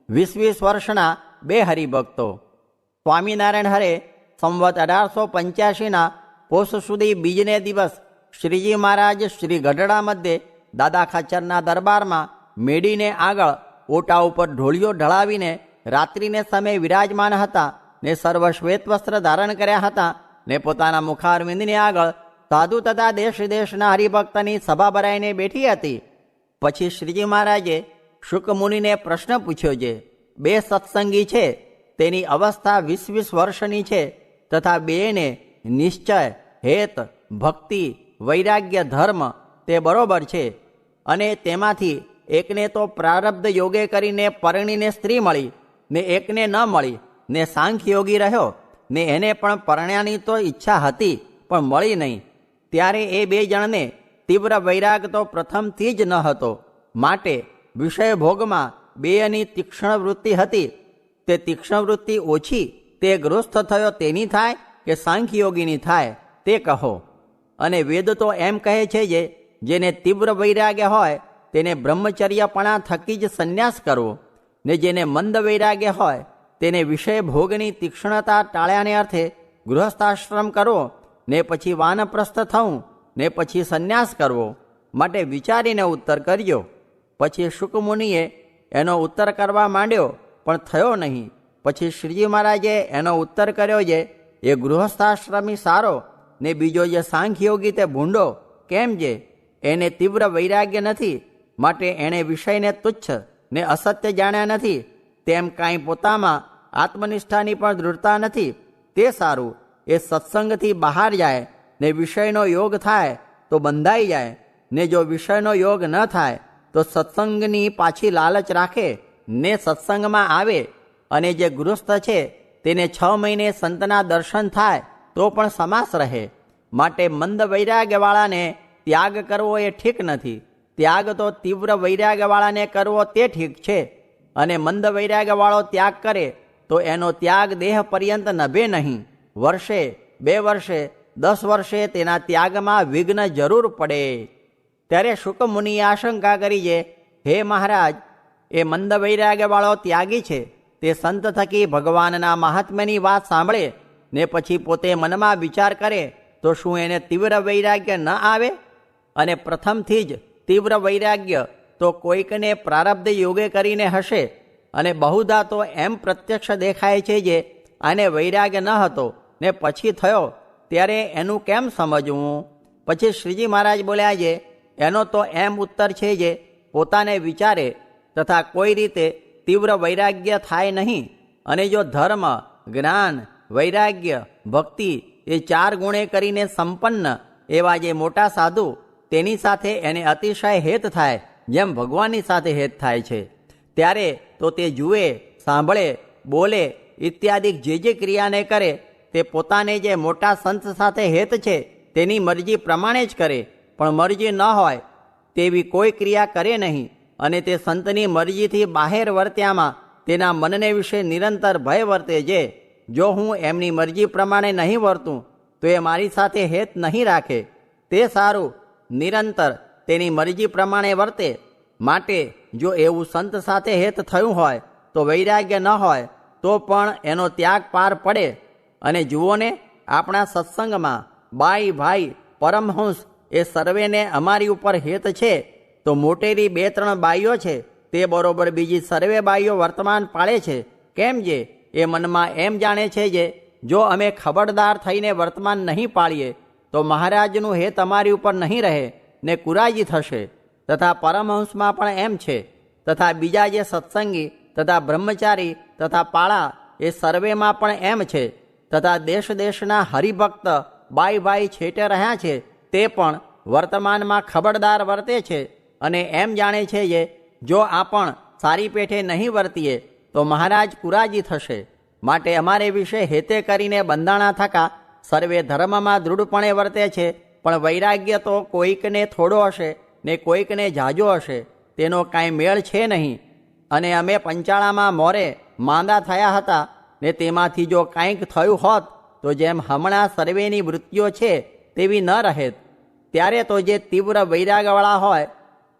20 વર્ષના 2 હરિભક્તો. સ્વામિનારાયણ હરે સંવત 1885ના પોષ સુધી બીજને દિવસ શ્રીજી મહારાજ શ્રી ગઢડા મધ્યે દાદા ખાચરના દરબારમાં મેડીને આગળ ઓટા ઉપર ઢોળિયો ઢળાવીને રાત્રિને સમયે વિરાજમાન હતા ને સર્વ શ્વેત વસ્ત્ર ધારણ કર્યા હતા ને પોતાના મુખારવિંદની આગળ સાધુ તથા દેશ દેશના હરિભક્તની સભા ભરાઈને બેઠી હતી. પછી શ્રીજી મહારાજે શુકમુનિને પ્રશ્ન પૂછ્યો છે. 2 સત્સંગી છે, તેની અવસ્થા 20 વર્ષની છે તથા બેને નિશ્ચય, હેત, ભક્તિ, વૈરાગ્ય, ધર્મ તે બરોબર છે અને તેમાંથી એકને તો પ્રારબ્ધ યોગે કરીને પરણીને સ્ત્રી મળી ને એકને ન મળી ને સાંખ્ય યોગી રહ્યો ને એને પણ પરણ્યાની તો ઈચ્છા હતી પણ મળી નહીં. ત્યારે એ 2 જણને તીવ્ર વૈરાગ તો પ્રથમથી જ ન હતો, માટે વિષય ભોગમાં બેયની તીક્ષ્ણ વૃત્તિ હતી. તે તીક્ષ્ણ વૃત્તિ ઓછી તે ગૃહસ્થ થયો તેની થાય કે સાંખ્યયોગીની થાય તે કહો. અને વેદ તો એમ કહે છે જેને તીવ્ર વૈરાગ્ય હોય તેને બ્રહ્મચર્યપણા થકી જ સંન્યાસ કરવો ને જેને મંદ વૈરાગ્ય હોય તેને વિષય ભોગની તીક્ષ્ણતા ટાળ્યાને અર્થે ગૃહસ્થાશ્રમ કરવો ને પછી વાનપ્રસ્થ થવું ને પછી સંન્યાસ કરવો. માટે વિચારીને ઉત્તર કર્યો. પછી શુકમુનિએ એનો ઉત્તર કરવા માંડ્યો પણ થયો નહીં. પછી શ્રીજી મહારાજે એનો ઉત્તર કર્યો છે, એ ગૃહસ્થાશ્રમી સારો ને બીજો જે સાંખ્યયોગી તે ભૂંડો. કેમ જે એને તીવ્ર વૈરાગ્ય નથી, માટે એણે વિષયને તુચ્છ ને અસત્ય જાણ્યા નથી, તેમ કાંઈ પોતામાં આત્મનિષ્ઠાની પણ દૃઢતા નથી. તે સારું, એ સત્સંગથી બહાર જાય ને વિષયનો યોગ થાય તો બંધાઈ જાય ને જો વિષયનો યોગ ન થાય તો સત્સંગની પાછી લાલચ રાખે ને સત્સંગમાં આવે. અને જે ગૃહસ્થ છે તેને 6 મહિને સંતના દર્શન થાય તો પણ સમાસ રહે. માટે મંદ વૈરાગ્યવાળાને ત્યાગ કરવો એ ઠીક નથી. ત્યાગ તો તીવ્ર વૈરાગ્યવાળાને કરવો તે ઠીક છે. અને મંદ વૈરાગ્યવાળો ત્યાગ કરે તો એનો ત્યાગ દેહ પર્યંત નભે નહીં. વર્ષે, 2 વર્ષે, 10 વર્ષે તેના ત્યાગમાં વિઘ્ન જરૂર પડે. ત્યારે શુકમુનિએ આશંકા કરી છે, હે મહારાજ, એ મંદ વૈરાગ્યવાળો ત્યાગી છે. તે સંત થકી ભગવાનના મહાત્મ્યની વાત સાંભળે ને પછી પોતે મનમાં વિચાર કરે તો શું એને તીવ્ર વૈરાગ્ય ન આવે? અને પ્રથમથી જ તીવ્ર વૈરાગ્ય તો કોઈકને પ્રારબ્ધ યોગે કરીને હશે. અને બહુધા તો એમ પ્રત્યક્ષ દેખાય છે જે આને વૈરાગ્ય ન હતો ને પછી થયો, ત્યારે એનું કેમ સમજવું? પછી શ્રીજી મહારાજ બોલ્યા છે, એનો તો એમ ઉત્તર છે જે પોતાને વિચારે તથા કોઈ રીતે તીવ્ર વૈરાગ્ય થાય નહીં. અને જો ધર્મ, જ્ઞાન, વૈરાગ્ય, ભક્તિ એ 4 ગુણે કરીને સંપન્ન એવા જે મોટા સાધુ તેની સાથે એને અતિશય હેત થાય જેમ ભગવાનની સાથે હેત થાય છે, ત્યારે તો તે જુએ, સાંભળે, બોલે ઇત્યાદિ જે ક્રિયાને કરે તે પોતાને જે મોટા સંત સાથે હેત છે તેની મરજી પ્રમાણે જ કરે. પણ મરજી ન હોય તેવી કોઈ ક્રિયા કરે નહીં. અને તે સંતની મરજીથી બહાર વર્ત્યામાં તેના મનને વિશે નિરંતર ભય વર્તે છે. જો હું એમની મરજી પ્રમાણે નહીં વર્તું તો એ મારી સાથે હેત નહીં રાખે. તે સારું, નિરંતર તેની મરજી પ્રમાણે વર્તે. માટે જો એવું સંત સાથે હેત થયું હોય તો વૈરાગ્ય ન હોય તો પણ એનો ત્યાગ પાર પડે. અને જુઓ ને, આપણા સત્સંગમાં બાઈ, ભાઈ, પરમહંસ એ સર્વેને અમારી ઉપર હેત છે. તો મોટેરી 2-3 બાઈઓ છે તે બરોબર બીજી સર્વે બાઈઓ વર્તમાન પાળે છે. કેમ જે એ મનમાં એમ જાણે છે જે જો અમે ખબરદાર થઈને વર્તમાન નહીં પાળીએ તો મહારાજનું હેત અમારી ઉપર નહીં રહે ને કુરાજી થશે. તથા પરમહંસમાં પણ એમ છે. તથા બીજા જે સત્સંગી તથા બ્રહ્મચારી તથા પાળા એ સર્વેમાં પણ એમ છે. તથા દેશ દેશના હરિભક્ત બાઈ ભાઈ છેટે રહ્યા છે તે પણ વર્તમાનમાં ખબરદાર વર્તે છે. અને એમ જાણે છે જે જો આપણ સારી પેઠે નહીં વર્તીએ તો મહારાજ કુરાજી થશે. માટે અમારે વિશે હેતે કરીને બંધાણા થકા સર્વે ધર્મમાં દૃઢપણે વર્તે છે. પણ વૈરાગ્ય તો કોઈકને થોડો હશે ને કોઈકને જાજો હશે, તેનો કાંઈ મેળ છે નહીં. અને અમે પંચાળામાં મોરે માંદા થયા હતા ને તેમાંથી જો કાંઈક થયું હોત તો જેમ હમણાં સર્વેની વૃત્તિઓ છે તેવી ન રહેત. ત્યારે તો જે તીવ્ર વૈરાગવાળા હોય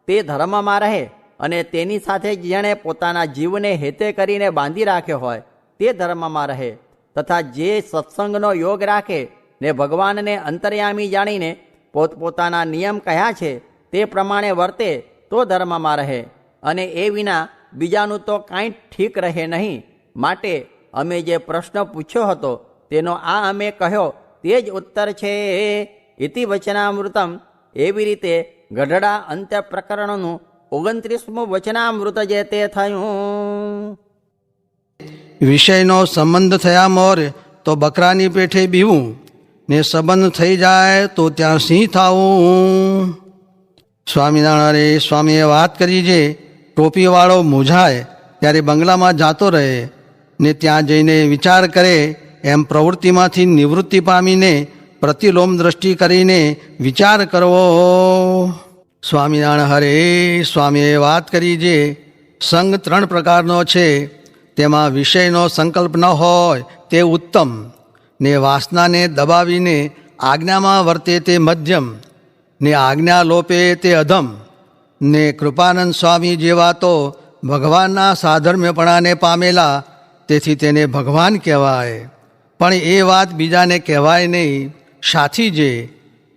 તે ધર્મમાં રહે અને તેની સાથે જ જેણે પોતાના જીવને હેતે કરીને બાંધી રાખ્યો હોય તે ધર્મમાં રહે, તથા જે સત્સંગનો યોગ રાખે ને ભગવાનને અંતર્યામી જાણીને પોતપોતાના નિયમ કહ્યા છે તે પ્રમાણે વર્તે તો ધર્મમાં રહે, અને એ વિના બીજાનું તો કાંઈ ઠીક રહે નહીં. માટે અમે જે પ્રશ્ન પૂછ્યો હતો તેનો આ અમે કહ્યો તે જ ઉત્તર છે. ઇતિ વચનામૃતમ. એવી રીતે ગઢડા અંત્ય પ્રકરણનું 29મું વચનામૃત જે તે થયું. વિષયનો સંબંધ થયા મોર તો બકરાની પેઠે બીવું, ને સંબંધ થઈ જાય તો ત્યાં સિંહ થાવું. સ્વામિનારાયણ સ્વામીએ વાત કરી છે, ટોપીવાળો મૂંઝાય ત્યારે બંગલામાં જાતો રહે ને ત્યાં જઈને વિચાર કરે, એમ પ્રવૃત્તિમાંથી નિવૃત્તિ પામીને પ્રતિલોમ દ્રષ્ટિ કરીને વિચાર કરવો. સ્વામિનારાયણ હરે સ્વામીએ વાત કરી છે, સંગ 3 પ્રકારનો છે, તેમાં વિષયનો સંકલ્પ ન હોય તે ઉત્તમ, ને વાસનાને દબાવીને આજ્ઞામાં વર્તે તે મધ્યમ, ને આજ્ઞા લોપે તે અધમ, ને કૃપાનંદ સ્વામી જેવા તો ભગવાનના સાધર્મ્યપણાને પામેલા, તેથી તેને ભગવાન કહેવાય. પણ એ વાત બીજાને કહેવાય નહીં, સાથી જે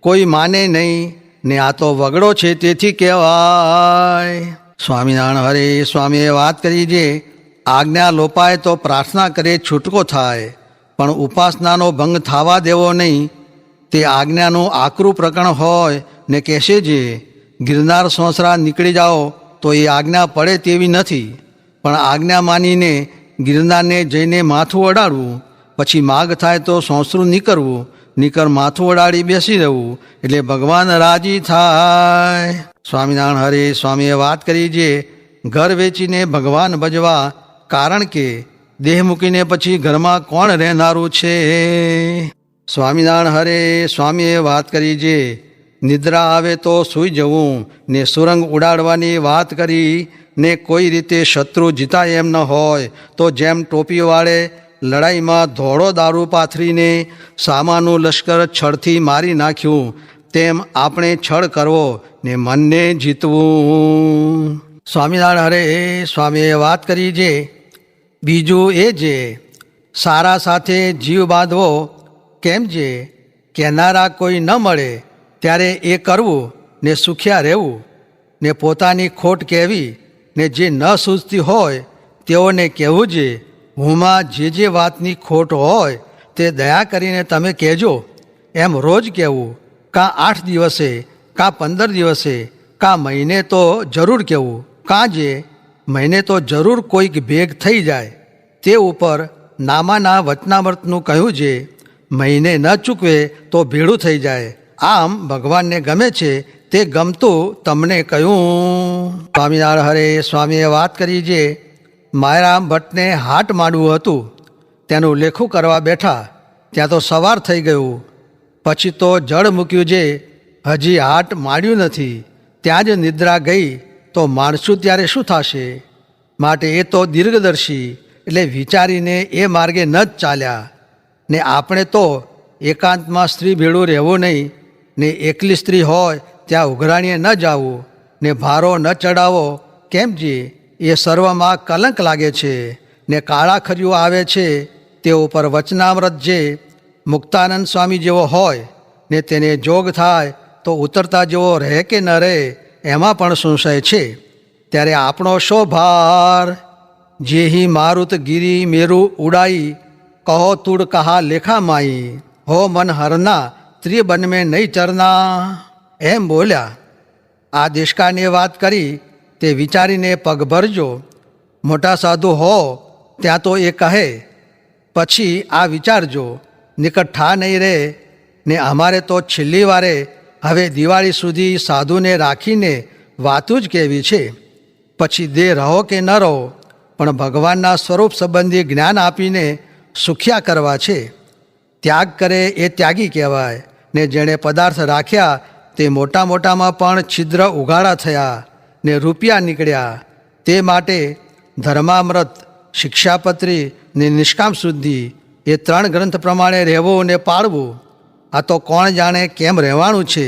કોઈ માને નહીં, ને આ તો વગડો છે તેથી કહેવાય. સ્વામિનારાયણ હરે સ્વામીએ વાત કરી છે, આજ્ઞા લોપાય તો પ્રાર્થના કરે છૂટકો થાય, પણ ઉપાસનાનો ભંગ થવા દેવો નહીં. તે આજ્ઞાનું આકરું પ્રકરણ હોય ને કહેશે જે ગિરનાર સોંસરા નીકળી જાઓ તો એ આજ્ઞા પડે તેવી નથી, પણ આજ્ઞા માનીને ગિરનારને જઈને માથું અડાડવું, પછી માગ થાય તો સોંસરું નીકર માથું અડાડી બેસી રહેવું, એટલે ભગવાન રાજી થાય. સ્વામિનારાયણ હરે સ્વામીએ વાત કરી છે, ઘર વેચીને ભગવાન ભજવા, કારણ કે દેહ મૂકીને પછી ઘરમાં કોણ રહેનારું છે. સ્વામિનારાયણ હરે સ્વામીએ વાત કરી છે, નિદ્રા આવે તો સૂઈ જવું, ને સુરંગ ઉડાડવાની વાત કરી, ને કોઈ રીતે શત્રુ જીતાય એમ ન હોય તો જેમ ટોપીવાળે લડાઈમાં ધોળો દારૂ પાથરીને સામાનું લશ્કર છળથી મારી નાખ્યું, તેમ આપણે છળ કરવો ને મનને જીતવું. સ્વામિનારાયણ હરે સ્વામીએ વાત કરી છે, બીજું એ જે સારા સાથે જીવ બાંધવો, કેમ જે કહેનારા કોઈ ન મળે ત્યારે એ કરવું ને સુખ્યા રહેવું, ને પોતાની ખોટ કહેવી, ને જે ન સૂઝતી હોય તેઓને કહેવું છે, હુંમાં જે વાતની ખોટ હોય તે દયા કરીને તમે કહેજો, એમ રોજ કહેવું, કાં 8 દિવસે, કાં 15 દિવસે, કાં મહિને તો જરૂર કહેવું, કાં જે મહિને તો જરૂર કોઈક ભેગ થઈ જાય. તે ઉપર નામાના વચનામૃતનું કહ્યું છે, મહિને ન ચૂકવે તો ભેળું થઈ જાય. આમ ભગવાનને ગમે છે તે ગમતું તમને કહ્યું. સ્વામિનારાયણ હરે સ્વામીએ વાત કરી છે, માયરામ ભટ્ટને હાટ માંડવું હતું, તેનું લેખું કરવા બેઠા ત્યાં તો સવાર થઈ ગયું, પછી તો જળ મૂક્યું છે, હજી હાટ માંડ્યું નથી, ત્યાં જ નિદ્રા ગઈ તો માણશું ત્યારે શું થશે. માટે એ તો દીર્ઘદર્શી, એટલે વિચારીને એ માર્ગે ન જ ચાલ્યા. ને આપણે તો એકાંતમાં સ્ત્રી ભેળું રહેવું નહીં, ને એકલી સ્ત્રી હોય ત્યાં ઉઘરાણીએ ન જાવું, ને ભારો ન ચડાવો, કેમ જે એ સર્વમાં કલંક લાગે છે, ને કાળા ખર્યું આવે છે. તે ઉપર વચનામૃત જે મુક્તાનંદ સ્વામી જેવો હોય ને તેને જોગ થાય તો ઉતરતા જેવો રહે કે ન રહે એમાં પણ સંશય છે. ત્યારે આપણો શો ભાર. જેહી મારુત ગિરી મેરુ ઉડાઈ, કહો તુડ કહા લેખા માઈ, હો મન હરના ત્રિબન મેં નહીં ચરના. એમ બોલ્યા. આ દેશકાની વાત કરી તે વિચારીને પગ ભરજો. મોટા સાધુ હો ત્યાં તો એ કહે, પછી આ વિચારજો, નિકટ ઠા નહીં રહે. ને અમારે તો છેલ્લી વારે હવે દિવાળી સુધી સાધુને રાખીને વાતું જ કહેવી છે. પછી દેહ રહો કે ન રહો, પણ ભગવાનના સ્વરૂપ સંબંધી જ્ઞાન આપીને સુખ્યા કરવા છે. ત્યાગ કરે એ ત્યાગી કહેવાય. ને જેણે પદાર્થ રાખ્યા તે મોટા મોટામાં પણ છિદ્ર ઉઘાડા થયા ને રૂપિયા નીકળ્યા. તે માટે ધર્મામૃત, શિક્ષાપત્રી ને નિષ્કામ શુદ્ધિ એ 3 ગ્રંથ પ્રમાણે રહેવું ને પાળવું. આ તો કોણ જાણે કેમ રહેવાનું છે.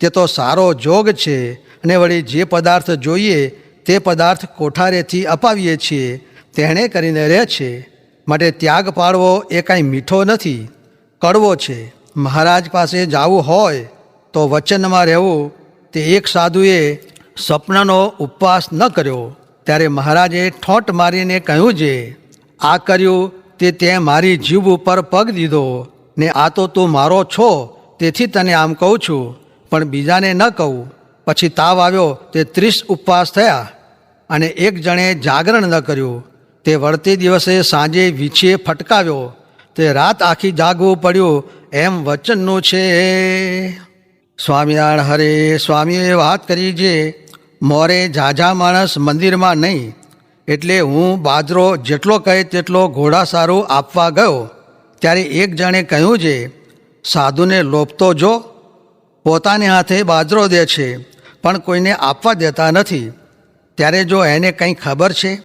તે તો સારો જોગ છે. અને વળી જે પદાર્થ જોઈએ તે પદાર્થ કોઠારેથી અપાવીએ છીએ તેણે કરીને રહે છે. માટે ત્યાગ પાડવો એ કાંઈ મીઠો નથી, કડવો છે. મહારાજ પાસે જવું હોય તો વચનમાં રહેવું. તે એક સાધુએ સ્વપ્નનો ઉપવાસ ન કર્યો ત્યારે મહારાજે ઠોંટ મારીને કહ્યું છે, આ કર્યું તે મારી જીભ ઉપર પગ દીધો ને આ તો તું મારો છો તેથી તને આમ કહું છું, પણ બીજાને ન કહું. પછી તાવ આવ્યો તે 30 ઉપવાસ થયા અને એક જણે જાગરણ ન કર્યું. તે વળતી દિવસે સાંજે વીછીએ ફટકાવ્યો તે રાત આખી જાગવું પડ્યું એમ વચનનું છે. સ્વામિનારાયણ હરે. સ્વામીએ વાત કરી છે, મોરે ઝાઝા માણસ મંદિરમાં નહીં, એટલે હું બાજરો જેટલો કહે તેટલો ઘોડાસારું આપવા ગયો ત્યારે એક જણે કહ્યું છે, સાધુને લોભતો જો, પોતાને હાથે બાજરો દે છે પણ કોઈને આપવા દેતા નથી. ત્યારે જો એને કંઈ ખબર છે